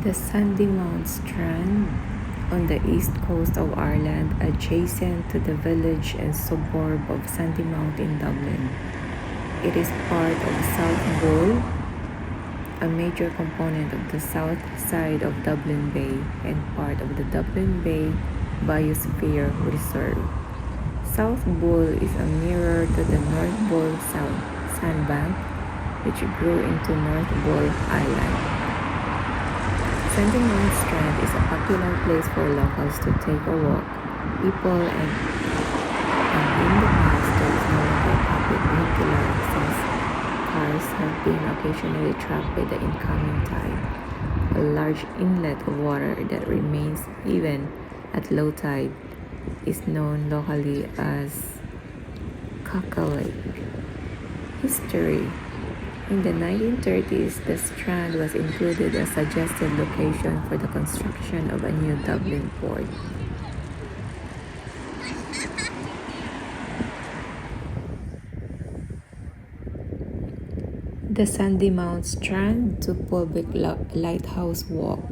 The Sandymount Strand on the east coast of Ireland, adjacent to the village and suburb of Sandymount in Dublin. It is part of South Bull, a major component of the south side of Dublin Bay and part of the Dublin Bay Biosphere Reserve. South Bull is a mirror to the North Bull sandbank, which grew into North Bull Island. Sandymount Strand is a popular place for locals to take a walk. People and in the past there is no longer public vehicular access. Cars have been occasionally trapped by the incoming tide. A large inlet of water that remains even at low tide is known locally as Caca Lake. History. In the 1930s, the Strand was included as a suggested location for the construction of a new Dublin port. The Sandymount Strand to Poolbeg Lighthouse Walk.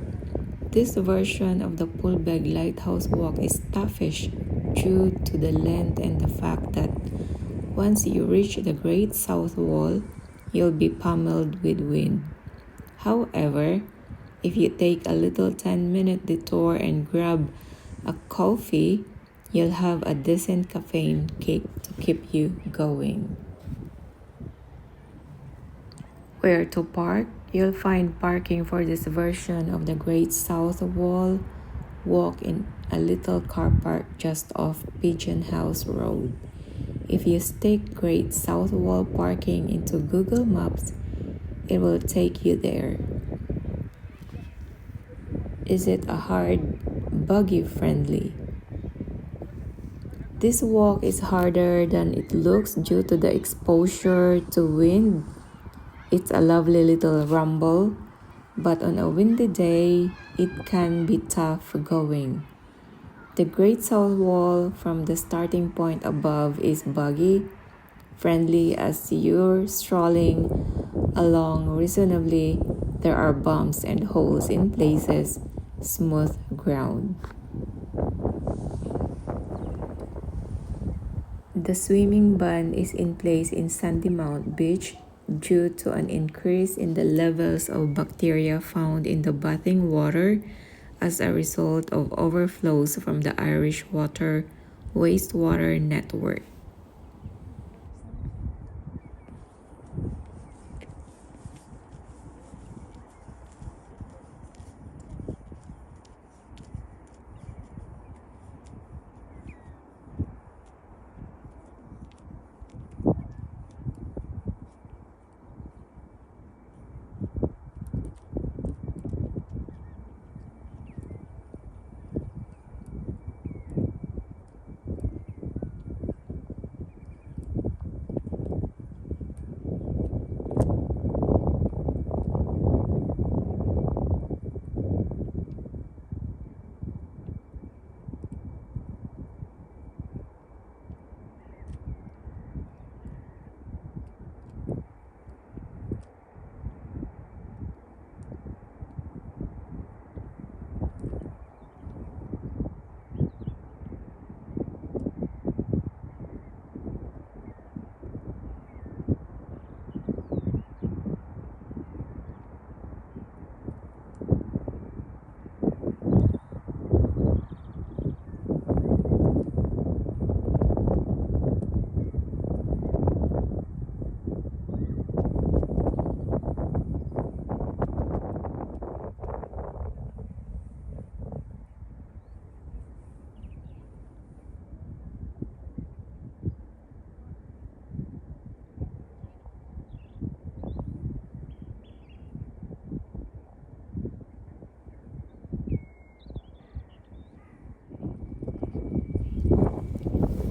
This version of the Poolbeg Lighthouse Walk is toughish due to the length and the fact that once you reach the Great South Wall, you'll be pummeled with wind. However, if you take a little 10-minute detour and grab a coffee, you'll have a decent caffeine kick to keep you going. Where to park? You'll find parking for this version of the Great South Wall Walk in a little car park just off Pigeon House Road. If you stick Great South Wall parking into Google Maps, it will take you there. Is it a hard, buggy friendly? This walk is harder than it looks due to the exposure to wind. It's a lovely little rumble, but on a windy day, it can be tough going. The Great South Wall from the starting point above is buggy friendly as you're strolling along reasonably. There are bumps and holes in places, smooth ground. The swimming ban is in place in Sandymount Beach due to an increase in the levels of bacteria found in the bathing water as a result of overflows from the Irish wastewater network.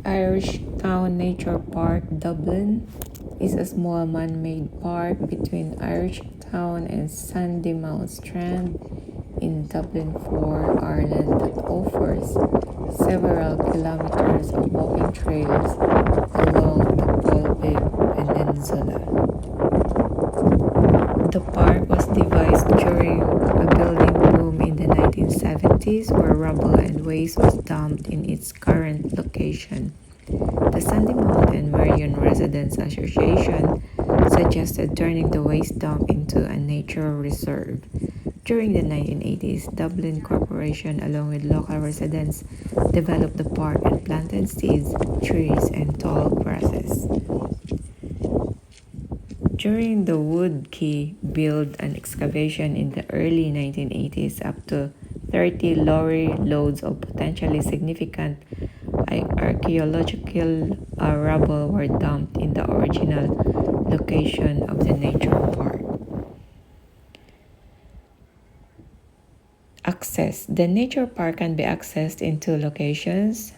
Irish Town Nature Park, Dublin, is a small man-made park between Irish Town and Sandymount Strand in Dublin 4, Ireland that offers several kilometers of walking trails along the Poolbeg Peninsula. The park was devised during a building boom 1980s, where rubble and waste was dumped in its current location. The Sandymount and Marion Residents Association suggested turning the waste dump into a nature reserve. During the 1980s, Dublin Corporation, along with local residents, developed the park and planted seeds, trees, and tall grasses. During the Woodkey build and excavation in the early 1980s, up to 30 lorry loads of potentially significant archaeological rubble were dumped in the original location of the nature park. Access. The nature park can be accessed in two locations.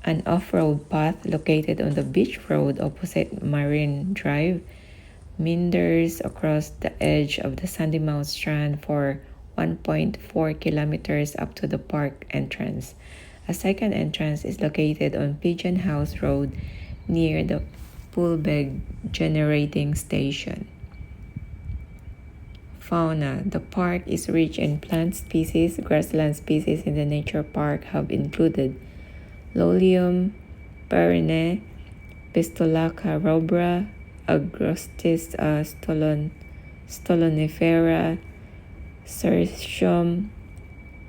An off-road path located on the beach road opposite Marine Drive meanders across the edge of the Sandymount Strand for 1.4 kilometers up to the park entrance. A second entrance is located on Pigeon House Road near the Poolbeg generating station. Fauna. The park is rich in plant species. Grassland species in the nature park have included Lolium perenne, Pistolaca rubra, Agrostis stolonifera, Cercium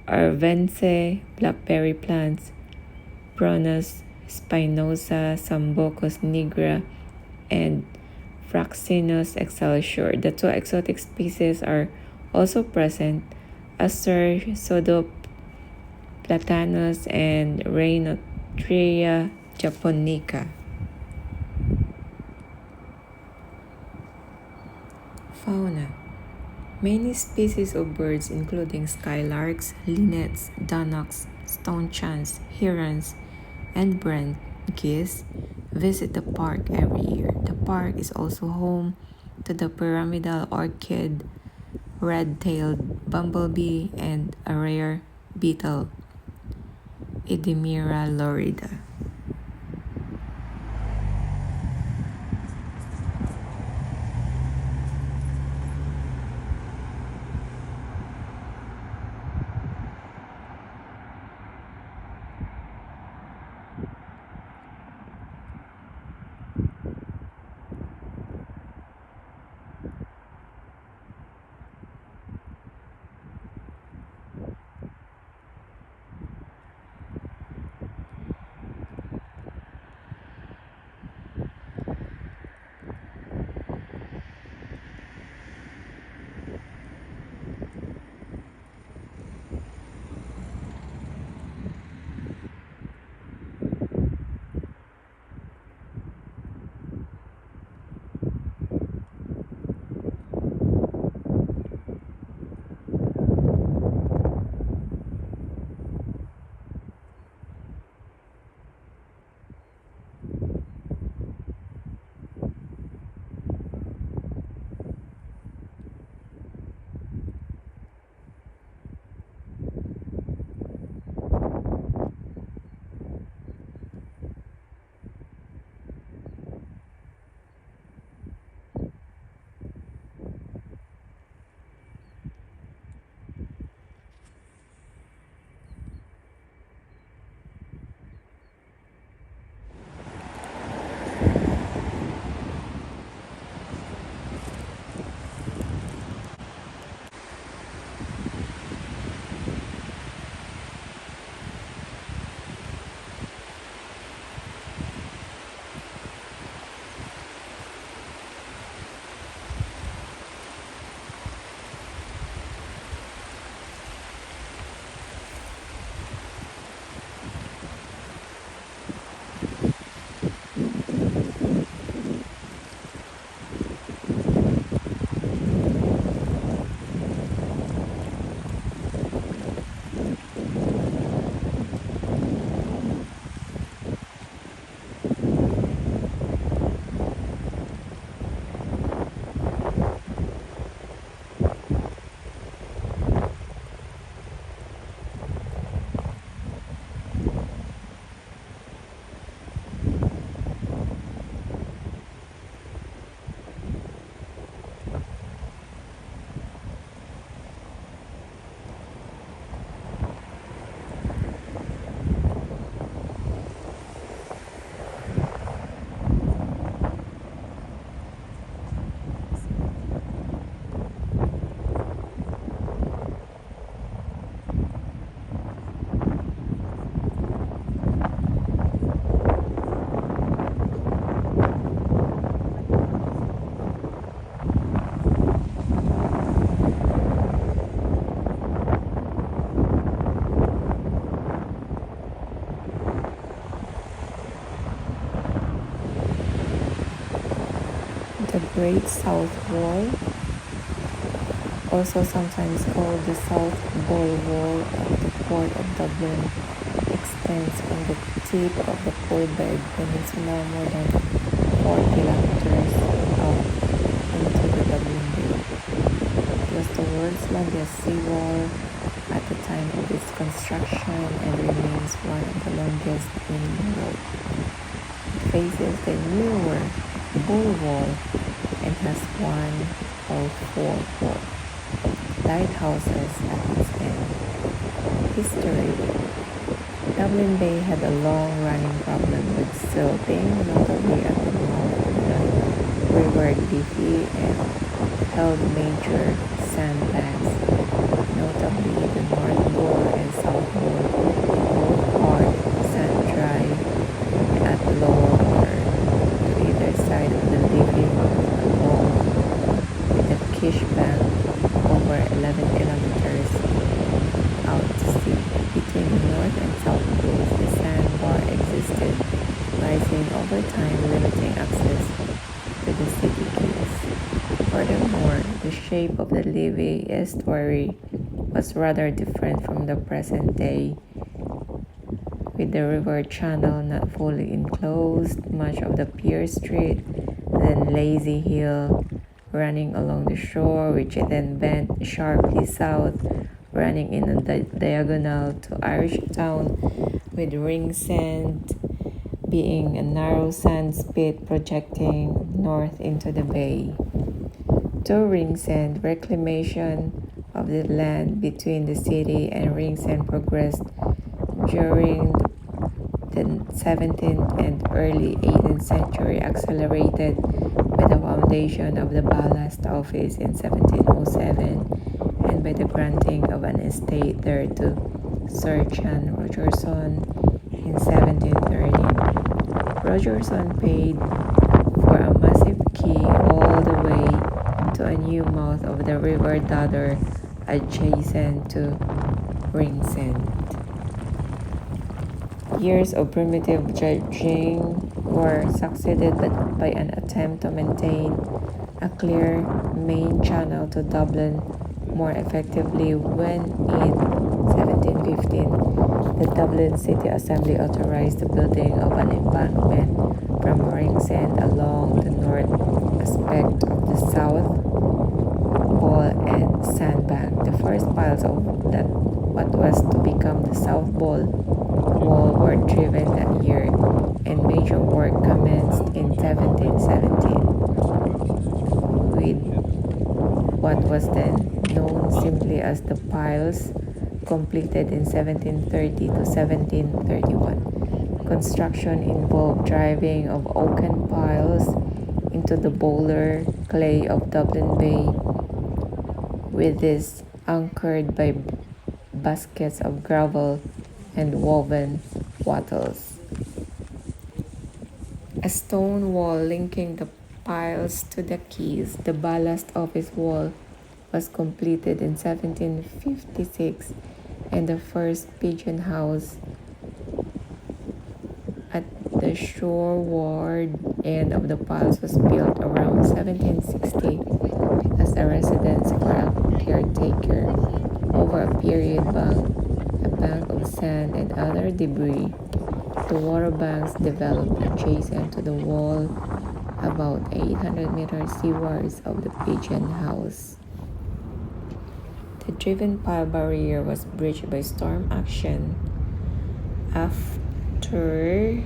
arvense, blackberry plants, Bronus spinosa, Sambucus nigra, and Fraxinus excelsior. The two exotic species are also present, Acer pseudoplatanus and Rhinotria japonica. Fauna. Many species of birds including skylarks, linnets, dunnocks, stonechants, herons, and brent geese visit the park every year. The park is also home to the pyramidal orchid, red-tailed bumblebee, and a rare beetle, Edimira lorida. The Great South Wall, also sometimes called the South Bull Wall of the Port of Dublin, extends from the tip of the Poolbeg Peninsula more than 4 kilometers out into the Dublin Bay. It was the world's longest seawall at the time of its construction and remains one of the longest in Europe. It faces the newer Bull Wall and has one of 4 lighthouses at its end. History. Dublin Bay had a long-running problem with silting, notably at the mouth of the River Liffey, and held major sandbanks, notably the North Bull and South Bull, both hard, sand-dry, and at lower water. To either side of the Liffey runs a wall with a Kish bank over 11 kilometers out to sea. Between the North and South Bulls, the sandbar existed, rising over time, limiting access to the city quays. Furthermore, the shape of the Liffey estuary was rather different from the present day, with the river channel not fully enclosed, much of the Pier Street, then Lazy Hill, running along the shore, which then bent sharply south, running in a diagonal to Irish Town, with Ringsend being a narrow sand spit projecting north into the bay. To Ringsend, reclamation of the land between the city and Ringsend progressed during the 17th and early 18th century, accelerated by the foundation of the Ballast Office in 1707 and by the granting of an estate there to Sir John Rogerson in 1730. Rogerson paid for a massive quay all the way to a new mouth of the River Dodder adjacent to Ringsend. Years of primitive dredging were succeeded by an attempt to maintain a clear main channel to Dublin more effectively when in 1715 the Dublin City Assembly authorized the building of an embankment from Ringsend along the north aspect of the South Bull and Sandbank. The first piles of what was to become the South Bull Wall were driven that year, and major work commenced in 1717 with what was then known simply as the piles, completed in 1730 to 1731. Construction involved driving of oaken piles into the boulder clay of Dublin Bay, with this anchored by baskets of gravel and woven wattles. A stone wall linking the piles to the quays, the Ballast Office Wall, was completed in 1756, and the first pigeon house at the shoreward end of the piles was built around 1760 as a residence for a caretaker. Over a period, a bank of sand and other debris, the water banks developed adjacent to the wall about 800 meters seawards of the pigeon house. The driven pile barrier was breached by storm action after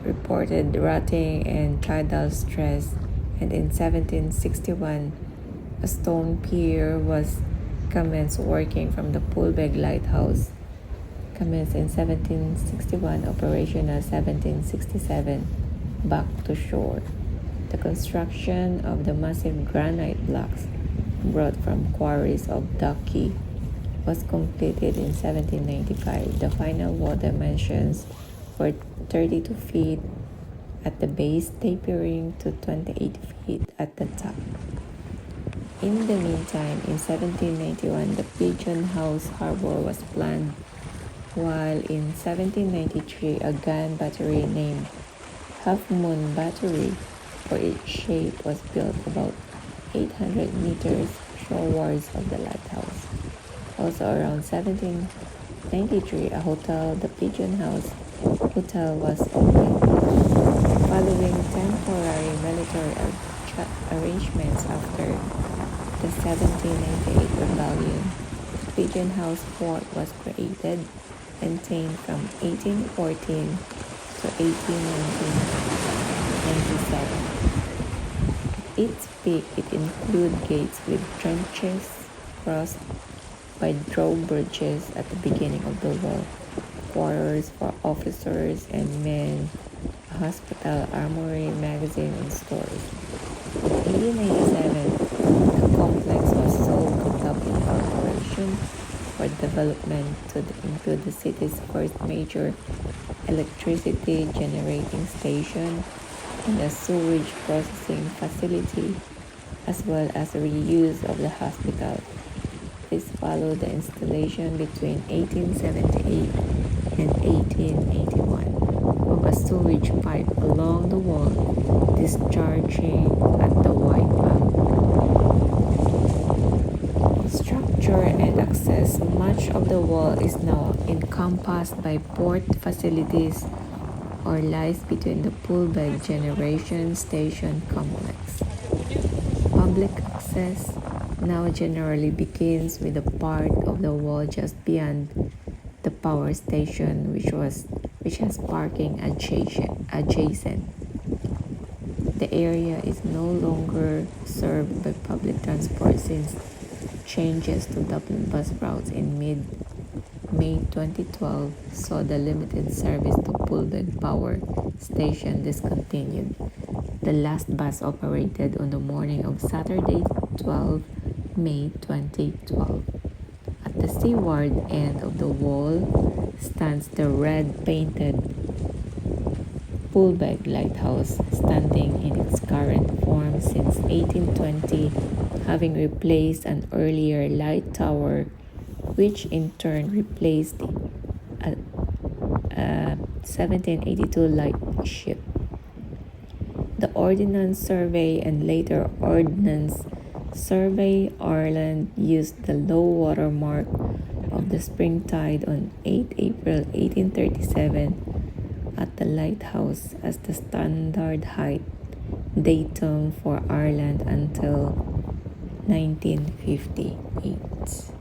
reported rotting and tidal stress, and in 1761 a stone pier was commenced working from the Poolbeg Lighthouse. Commenced in 1761, operational 1767, back to shore. The construction of the massive granite blocks brought from quarries of Ducky was completed in 1795. The final wall dimensions were 32 feet at the base, tapering to 28 feet at the top. In the meantime, in 1791, the Pigeon House Harbor was planned, while in 1793, a gun battery named Half Moon Battery for its shape was built about 800 meters shorewards of the lighthouse. Also around 1793, a hotel, the Pigeon House Hotel, was opened. Following temporary military arrangements after the 1798 rebellion, the Pigeon House Fort was created, maintained from 1814 to 1897. At its peak, it included gates with trenches crossed by drawbridges at the beginning of the wall, quarters for officers and men, a hospital, armory, magazine, and stores. In 1897, the complex was sold to Dublin Corporation for development to include the city's first major electricity generating station and a sewage processing facility, as well as the reuse of the hospital. This followed the installation between 1878 and 1881 of a sewage pipe along the wall, discharging at the White Bank. Structure and access. Much of the wall is now encompassed by port facilities or lies between the Poolbeg Generation Station complex. Public access now generally begins with a part of the wall just beyond the power station, which has parking adjacent. The area is no longer served by public transport since changes to Dublin bus routes in mid-May 2012 saw the limited service to Poolbeg Power Station discontinued. The last bus operated on the morning of Saturday, 12 May 2012. At the seaward end of the wall stands the red-painted Poolbeg Lighthouse, standing in its current form since 1820, having replaced an earlier light tower, which in turn replaced a 1782 lightship. The Ordnance Survey and later Ordnance Survey Ireland used the low water mark of the spring tide on 8 April 1837 at the lighthouse as the standard height datum for Ireland until 1958.